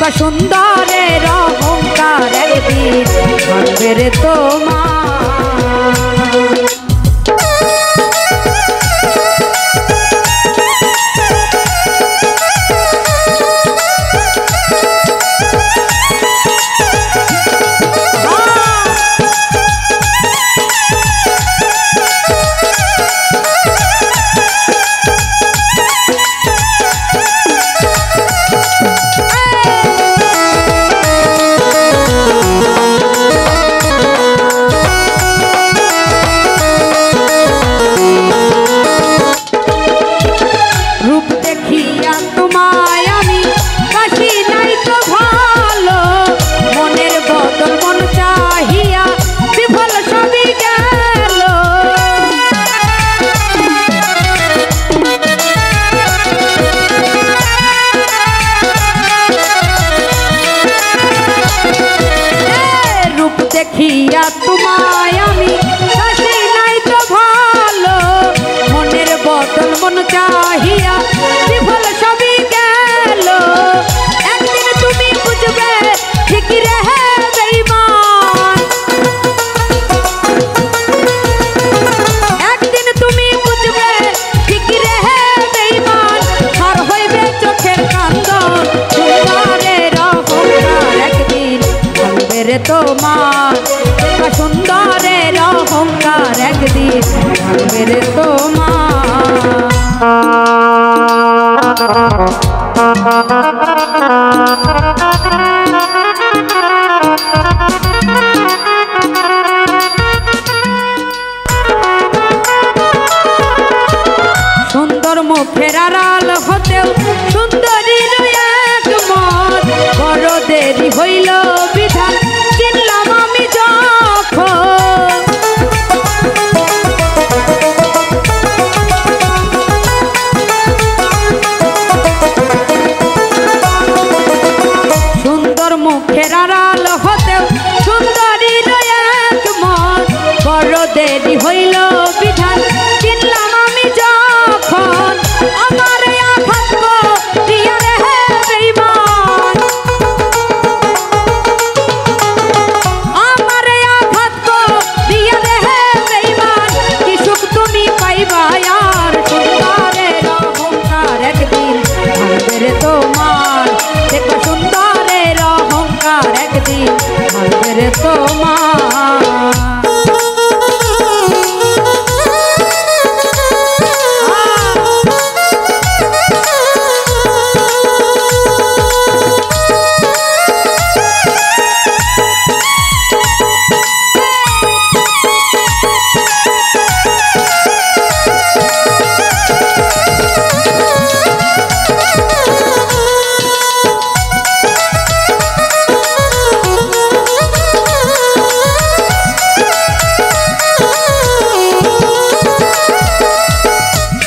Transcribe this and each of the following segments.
দেখবা সুন্দরের অহংকার একদিন ভাঙবে রে তোমার। দেখিয়া তোমায় আমি কাছে নাই তো ভালো, মনের বদল মন চাহিয়া বিফল সবই গেল। একদিন তুমি বুঝবে ঠিক রেহে বেঈমান, একদিন তুমি বুঝবে ঠিক রেহে বেঈমান, আর হইবে চোখের কান্দন সুন্দরের অহংকার একদিন ভাঙবে রে তোমার। সুন্দরের অহংকার একদিন ভাঙবে রে তোমার। সুন্দর মুখের আড়াল হতেও সুন্দরীর এক মত, বড় দেরি হইল বিধান চিনলাম আমি যখন। সুন্দর মুখের আড়াল হতেও সুন্দরীর এক মত, বড় দেরি হইল বিধান চিনলাম আমি যখন। আমার আঘাত দিয়া রে বেঈমান, আমার আঘাত দিয়া রে বেঈমান, কি সুখ তুমি পাইবা আর সুন্দরের অহংকার একদিন ভাঙবে রে তোমার। দেখো সুন্দরের অহংকার একদিন ভাঙবে রে তোমার।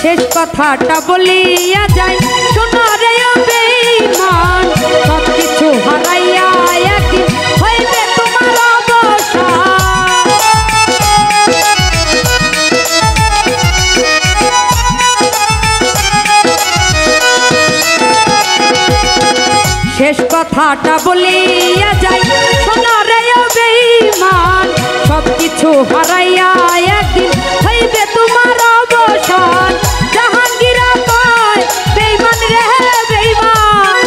শেষ কথাটা বলিয়া যায় শোনো রে বেঈমান, সব কিছু হারাইয়া একদিন হইবে তোমার অবসান। শেষ কথাটা বলিয়া যায় শোনো রে বেঈমান, সব কিছু হারাইয়া একদিন হইবে তোমার অবসান। জাহাঙ্গীরা কয় বেঈমান রে বেঈমান,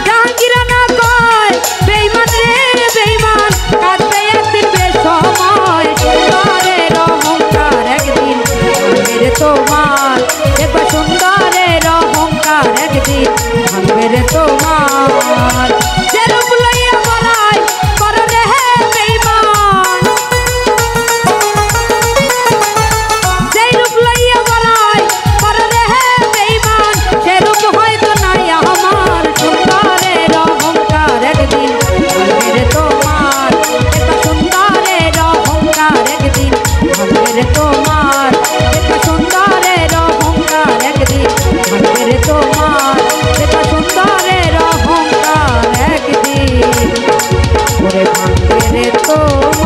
জাহাঙ্গীরা না কয় বেঈমান রে বেঈমান, কাঁদবে একদিন বেসময় সুন্দরের অহংকার একদিন ভাঙবে রে তোমার। দেখবা সুন্দরের অহংকার একদিন ভাঙবে রে তোমার। যে রূপ লইয়া বলাই করো রে বেঈমান, যেই রূপ লইয়া বলাই করো রে বেঈমান, সে রূপ হয়তো নাই আমার সুন্দরের অহংকার একদিন ভাঙবে রে তোমার। দেখবা সুন্দরের অহংকার একদিন ভাঙবে রে তোমার। দেখবা সুন্দরের অহংকার একদিন ভাঙবে রে তোমার। দেখবা সুন্দরের অহংকার একদিন ভাঙবে রে তোমার।